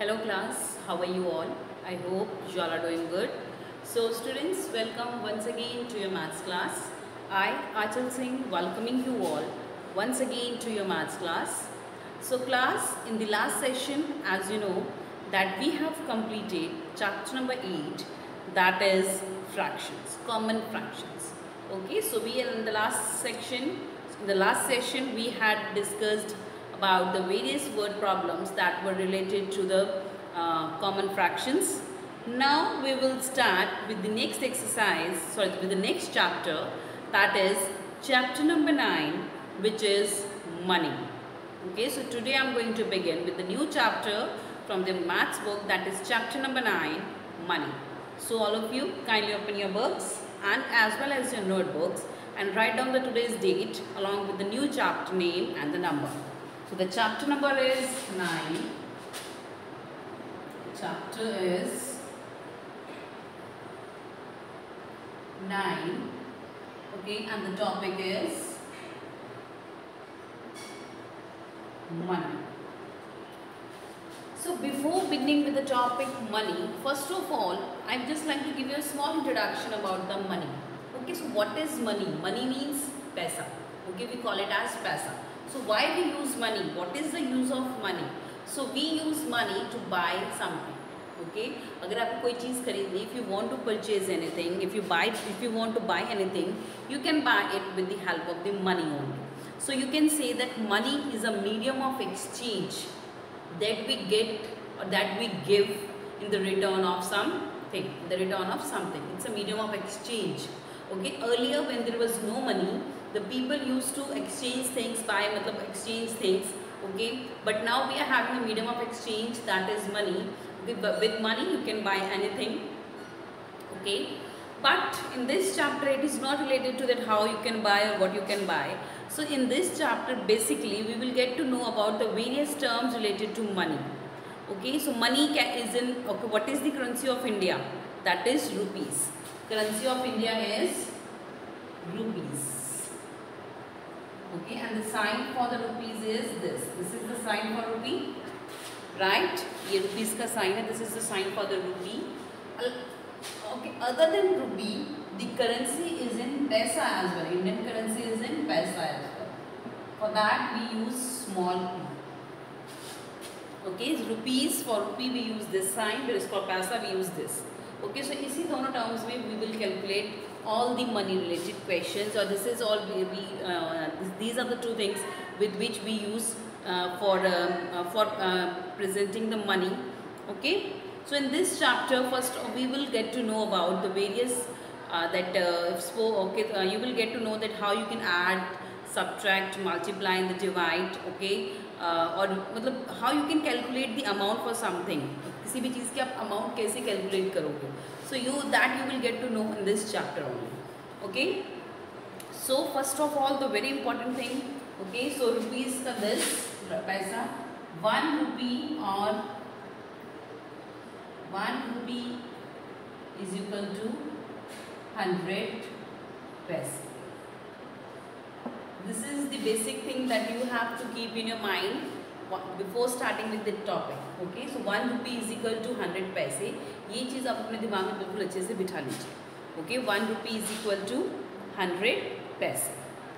Hello class, how are you all? I hope you all are doing good. So students, welcome once again to your maths class. I, Achal Singh, welcoming you all once again to your maths class. So class, in the last session, as you know, that we have completed chapter number 8, that is fractions, common fractions. Okay, so we are in the last session we had discussed about the various word problems that were related to the common fractions. Now we will start with the next with the next chapter, that is chapter number 9, which is money. Okay, so today I am going to begin with the new chapter from the maths book, that is chapter number 9, money. So all of you kindly open your books and as well as your notebooks and write down the today's date along with the new chapter name and the number. So the chapter number is 9. Chapter is 9. Okay, and the topic is money. So before beginning with the topic money, first of all, I'd just like to give you a small introduction about the money. Okay, so what is money? Money means paisa. Okay, we call it as paisa. So why we use money? What is the use of money? So we use money to buy something. Okay, अगर आपको कोई चीज़ खरीदनी, if you want to purchase anything, if you want to buy anything, you can buy it with the help of the money only. So you can say that money is a medium of exchange that we get or that we give in the return of something. It's a medium of exchange. Okay, earlier when there was no money, the people used to exchange things okay, but now we are having a medium of exchange, that is money. Okay, but with money you can buy anything. Okay, but in this chapter it is not related to that how you can buy or what you can buy. So in this chapter basically we will get to know about the various terms related to money. Okay, so money what is the currency of India? That is rupees. Currency of India is rupees. Okay, and the sign for the rupees is this. This is the sign for rupee, right? ये rupees का sign है. This is the sign for the rupee. Okay, other than rupee, the currency is in paisa as well. Indian currency is in paisa as well. For that we use small p. Okay, rupees, for rupee we use this sign, whereas for paisa we use this. Okay, so इसी दोनों terms में we will calculate all the money related questions, or this is all these are the two things with which we use for presenting the money. Okay, so in this chapter first we will get to know about the various you will get to know that how you can add, subtract, multiply and divide. Okay, और मतलब how you can calculate the amount for something. किसी भी चीज़ की आप amount कैसे calculate करोगे? So you will get to know in this chapter only. Okay. So first of all, the very important thing. Okay. So rupees का this पैसा 1 rupee or 1 rupee is equal to 100 paise. This is the basic thing that you have to keep in your mind before starting with the topic. Okay, so 1 rupee is equal to 100 paise. ये चीज़ आप अपने दिमाग में बिल्कुल अच्छे से बिठा लीजिए. Okay, 1 rupee is equal to 100 paise.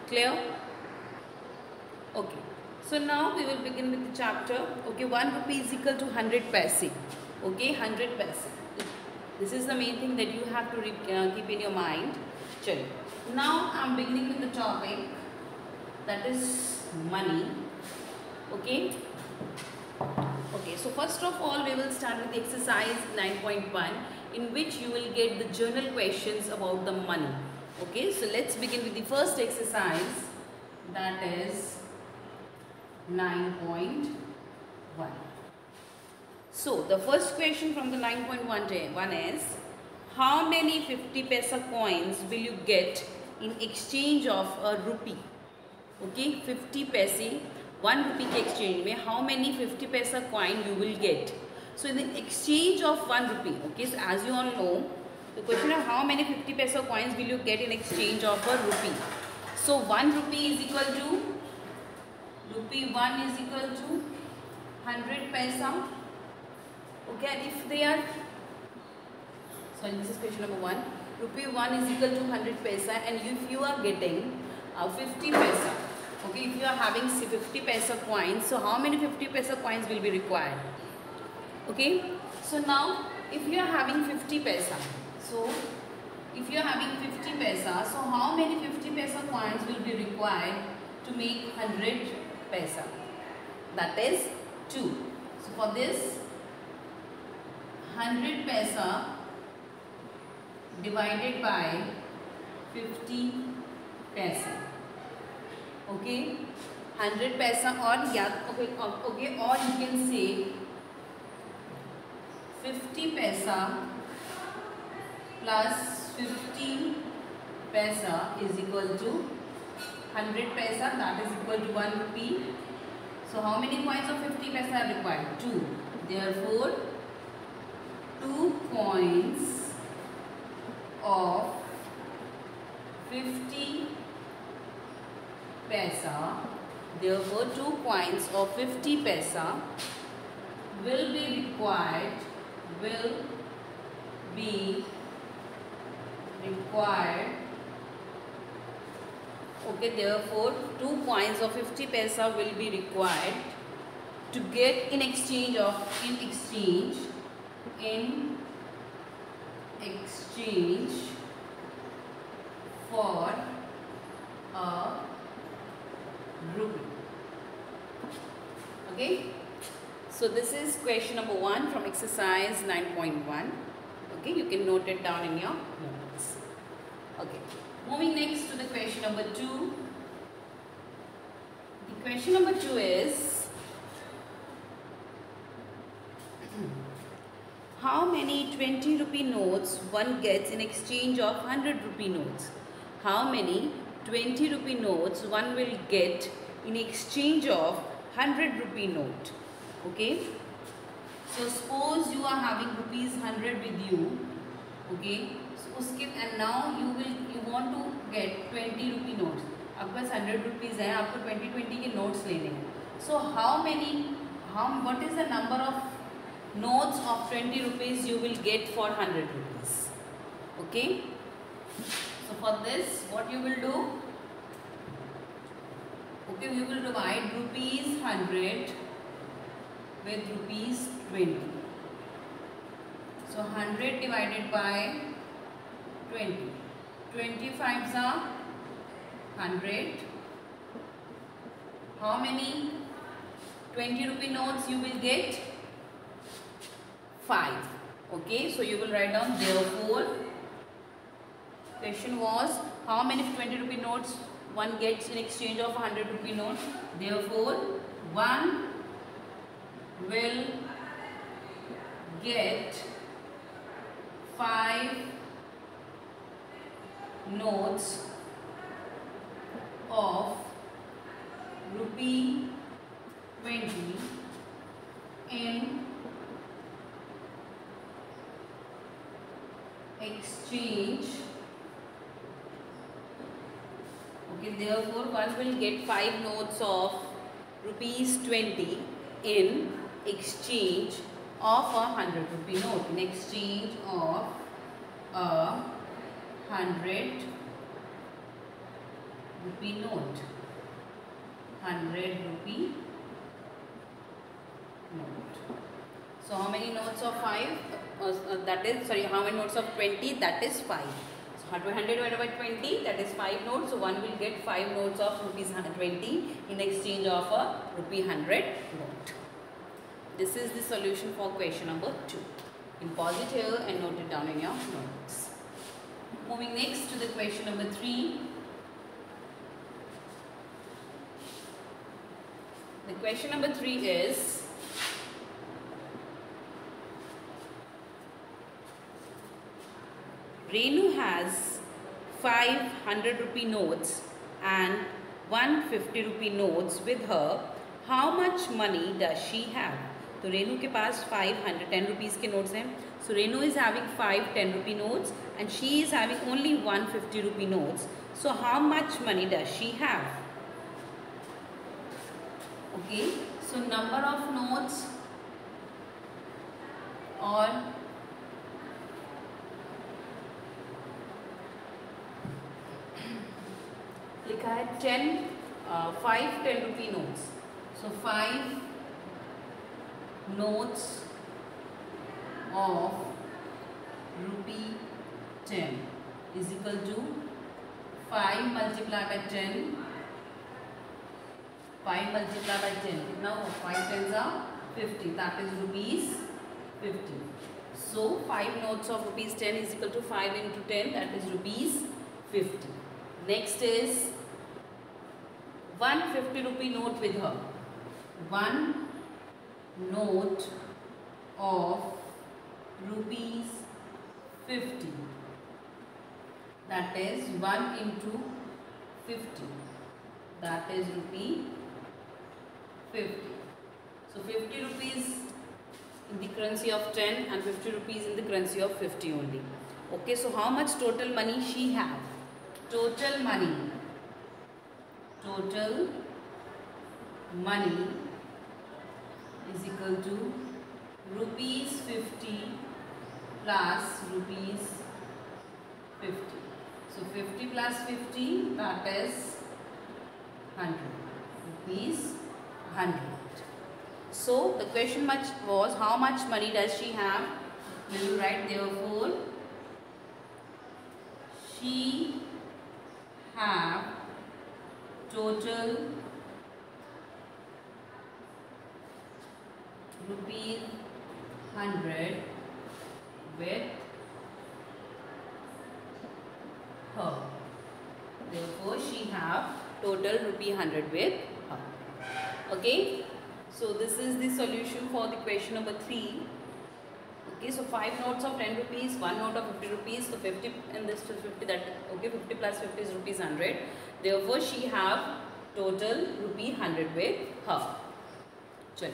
Clear? Okay. So now we will begin with the chapter. Okay, 1 rupee is equal to 100 paise. Okay, 100 paise. This is the main thing that you have to keep in your mind. Chalo. Now I am beginning with the topic, that is money. Okay. Okay, so first of all we will start with the exercise 9.1, in which you will get the journal questions about the money. Okay, so let's begin with the first exercise, that is 9.1. So the first question from the 9.1 is, how many 50 paisa coins will you get in exchange of a rupee? Okay, 50 paise, 1 rupee के exchange में how many 50 paisa coin you will get? So in the exchange of 1 rupee, okay, so as you all know, the question is how many 50 paisa coins will you get in exchange of a rupee? So 1 rupee is equal to, rupee 1 is equal to 100 paisa Okay, and if they are, so this is question number 1. Rupee 1 is equal to 100 paisa, and if you are getting 50 paisa, okay, if you are having 50 paisa coins, so how many 50 paisa coins will be required? Okay, so now if you are having 50 paisa, so if you are having 50 paisa, so how many 50 paisa coins will be required to make 100 paisa? That is 2. So for this 100 paisa divided by 50 paisa. Okay, 100 paisa, or yeah, okay, or you can say 50 paisa plus 50 paisa is equal to 100 paisa, that is equal to 1 rupee. So how many coins of 50 paisa are required? 2. Therefore 2 coins of 50 paisa, therefore 2 coins of 50 paisa will be required, okay, therefore 2 coins of 50 paisa will be required to get in exchange for a rupee. Okay, so this is question number 1 from exercise 9.1. okay, you can note it down in your notes. Okay, moving next to the question number 2. The question number 2 is, how many 20 rupee notes one gets in exchange of 100 rupee notes? How many 20 rupee notes one will get in exchange of 100 rupee note? Okay, so suppose you are having rupees 100 with you, okay, so uske, and now you want to get 20 rupee notes. आपके पास 100 rupees है, आपको 20 के notes लेने हैं. So what is the number of notes of 20 rupees you will get for 100 rupees? Okay, so for this what you will do? Okay, we will divide rupees 100 with rupees 20. So 100 divided by 20. 25s are 100. How many 20 rupee notes you will get? 5. Okay, so you will write down, therefore, question was how many 20 rupee notes one gets in exchange of 100 rupee note. Therefore, one will get 5 notes of rupee 20 in exchange. Okay, therefore one will get 5 notes of rupees 20 in exchange of a 100 rupee note. In exchange of a 100 rupee note. 100 rupee note. So how many notes of 5? How many notes of 20? That is 5. So 100 divided by 20, that is 5 notes. So one will get 5 notes of rupees 120 in exchange of a rupee 100 note. This is the solution for question number 2. You pause it here and note it down in your notes. Moving next to the question number 3. The question number 3 is, Renu has 500 rupee notes and 150 rupee notes with her. How much money does she have? तो रेनू के पास 510 rupees के notes हैं. So Renu is having 5 10 rupee notes and she is having only 150 rupee notes. So how much money does she have? Okay, so number of notes और लिखा है 5 10 रुपी notes. So 5 notes of rupee 10 is equal to 5 multiplied by 10. 5 multiplied by 10. Now 5 tens are 50. That is rupees 50. So 5 notes of rupees 10 is equal to 5 into 10. That is rupees 50. Next is 150 rupee note with her. 1 note of rupees 50. That is 1 into 50. That is rupee 50. So 50 rupees in the currency of 10 and 50 rupees in the currency of 50 only. Okay, so how much total money she have? Total money is equal to rupees 50 plus rupees 50. So 50 plus 50, that is 100. Rupees 100. So the question was how much money does she have? Will you write therefore she have total rupees 100 with her. Therefore she have total rupee 100 with her. Okay, so this is the solution for the question number 3. Okay, so 5 notes of 10 rupees, 1 note of 50 rupees, so 50 and this is 50, that okay, 50 plus 50 is rupees 100. Therefore she have total rupee 100 with her. Chalo.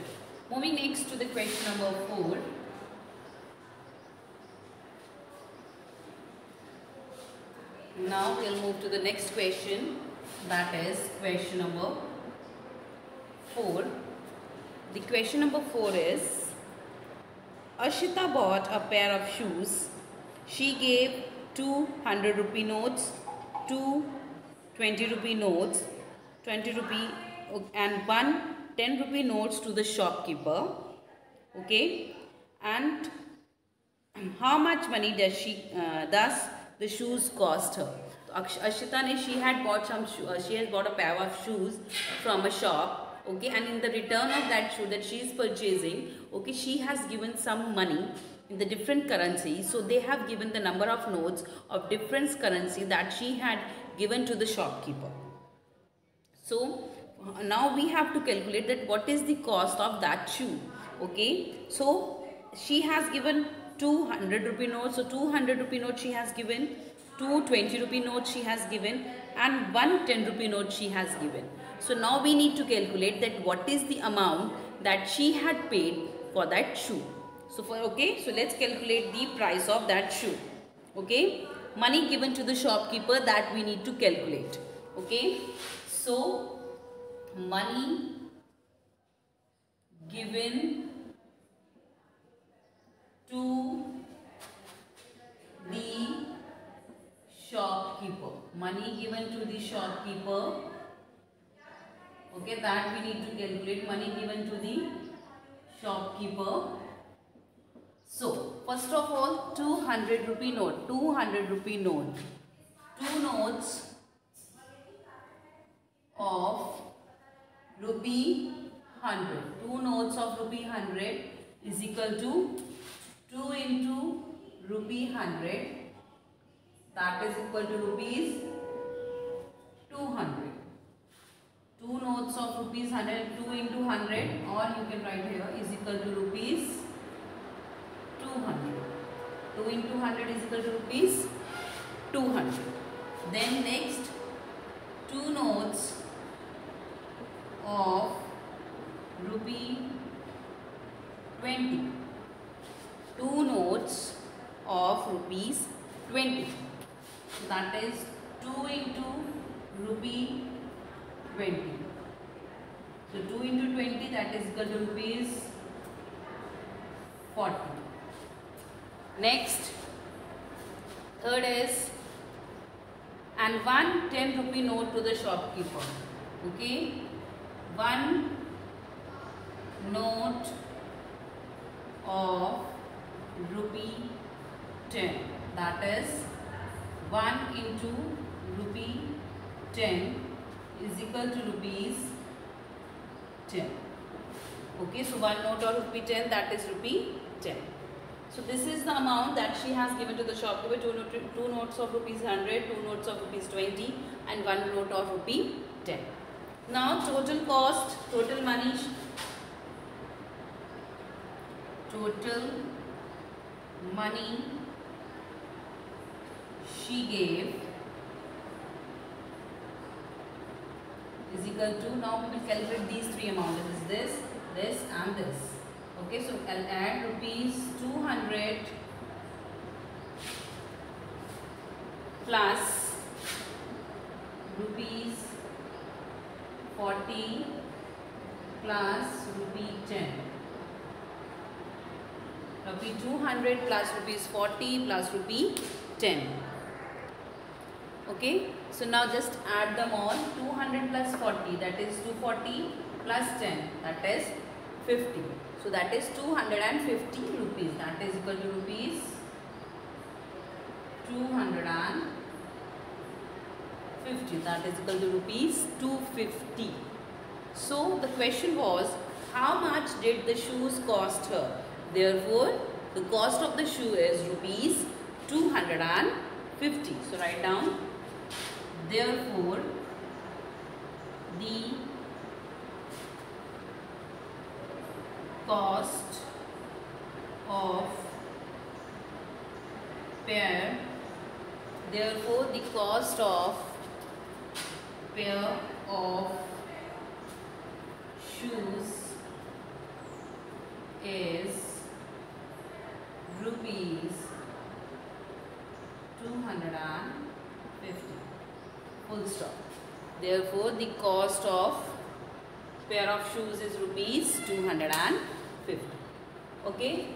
Moving next to the question number 4. Now we'll move to the next question, that is question number 4. The question number 4 is, Ashita bought a pair of shoes. She gave 200 rupee notes, 2 20 rupee notes, 20 rupee and 1 10 rupee notes to the shopkeeper. Okay, and how much money does the shoes cost her? Ashita she had bought she has bought a pair of shoes from a shop. Okay, and in the return of that shoe that she is purchasing, okay, she has given some money in the different currency. So they have given the number of notes of different currency that she had given to the shopkeeper. So now we have to calculate that what is the cost of that shoe. Okay, so she has given 200 rupee notes, so 200 rupee note she has given, 2 20 rupee notes she has given, and 1 10 rupee note she has given. So now we need to calculate that what is the amount that she had paid for that shoe. So so let's calculate the price of that shoe. Okay, money given to the shopkeeper, that we need to calculate. Okay, so money given to the shopkeeper, money given to the shopkeeper. Okay, that we need to calculate, money given to the shopkeeper. So first of all, 200 rupee note, 200 rupee note, 2 notes of rupee 100, 2 notes of rupee 100 is equal to 2 into rupee 100, that is equal to rupees 200. 2 notes of rupees 100, 2 into 100, or you can write here, is equal to rupees 200. 2 into 100 is equal to rupees 200. Then next, 2 notes of rupee 20. 2 notes of rupees 20. That is 2 into rupee 20. So 2 into 20, that is equal to rupees 40. Next, third is, and one 10 rupee note to the shopkeeper. Okay, one note of rupee 10, that is 1 into rupee 10 is equal to rupees 10. Okay, so one note of rupee 10, that is rupee 10. So this is the amount that she has given to the shopkeeper. Two notes of rupees 100, two notes of rupees 20 and one note of rupee 10. Now total cost, total money she gave is equal to, now we will calculate these three amounts. This and this. Okay, so I'll add rupees 200 plus rupees 40 plus rupee 10. Rupee 200 plus rupees 40 plus rupee 10. Okay, so now just add them all. 200 plus 40, that is 240 plus 10, that is 50. So that is 250 rupees. That is equal to rupees 250. That is equal to rupees 250. So the question was, how much did the shoes cost her? Therefore, the cost of the shoe is rupees 250. So write down. Therefore, the cost of pair, therefore the cost of pair of shoes is rupees 250. Full stop. Therefore the cost of pair of shoes is rupees 250. Okay,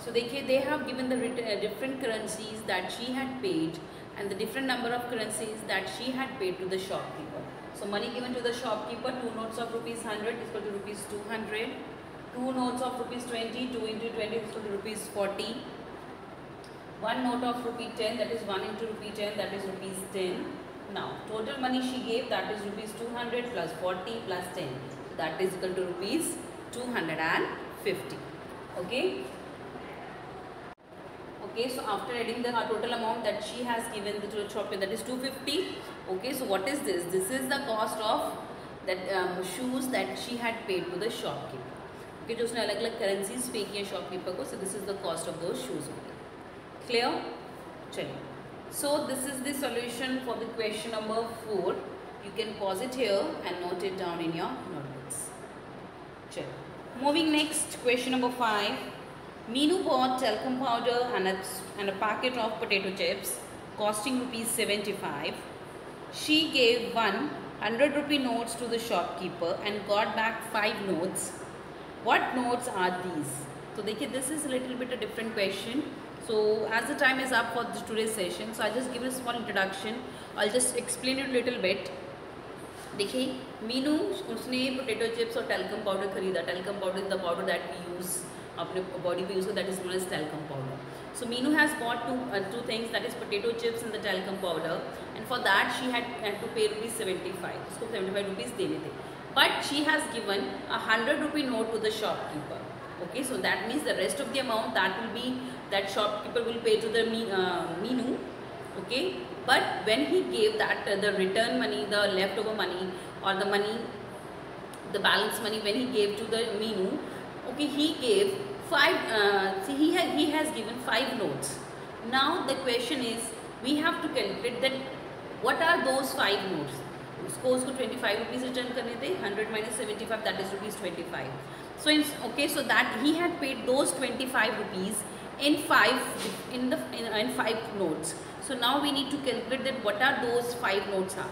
so they have given the different currencies that she had paid and the different number of currencies that she had paid to the shopkeeper. So money given to the shopkeeper, 2 notes of rupees 100 is equal to rupees 200, 2 notes of rupees 20, 2 into 20 is equal to rupees 40, 1 note of rupee 10, that is 1 into rupee 10, that is rupees 10. Now total money she gave, that is rupees 200 plus 40 plus 10. That is equal to rupees 250. Okay. Okay, so after adding the total amount that she has given to the shopkeeper, that is 250. Okay, so what is this? This is the cost of that shoes that she had paid to the shopkeeper. Okay, जो उसने अलग-अलग currencies pay किए shopkeeper को, so this is the cost of those shoes. Clear? चलिए. So this is the solution for the question number 4. You can pause it here and note it down in your notebooks. Chalo. Moving next, question number 5. Meenu bought talcum powder and a packet of potato chips costing rupees 75. She gave 100 rupee notes to the shopkeeper and got back 5 notes. What notes are these? So देखिए, this is a little bit a different question. So as the time is up for today's session, so I'll just give you a small introduction. I'll just explain it a little bit. देखिए, मीनू उसने potato chips और talcum powder खरीदा. Talcum powder is the powder that we use अपने body पे use, that is known as talcum powder. So Meenu has bought two things, that is potato chips and the talcum powder, and for that she had to pay rupees 75. उसको 75 rupees देने थे. But she has given a 100 rupee note to the shopkeeper. Okay, so that means the rest of the amount that will be, that shopkeeper will pay to the Meenu. Okay, but when he gave that the return money, the leftover money, or the money, the balance money, when he gave to the Meenu, okay, he gave 5. See, he has given 5 notes. Now the question is, we have to calculate that what are those 5 notes. उसको 25 rupees return करने थे. 100 minus 75, that is rupees 25. So okay, so that he had paid those 25 rupees in 5 notes. So now we need to calculate that what are those 5 notes are.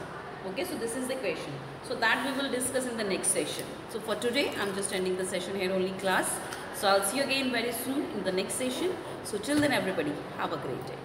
Okay, so this is the question. So that we will discuss in the next session. So for today, I'm just ending the session here only, class. So I'll see you again very soon in the next session. So till then everybody, have a great day.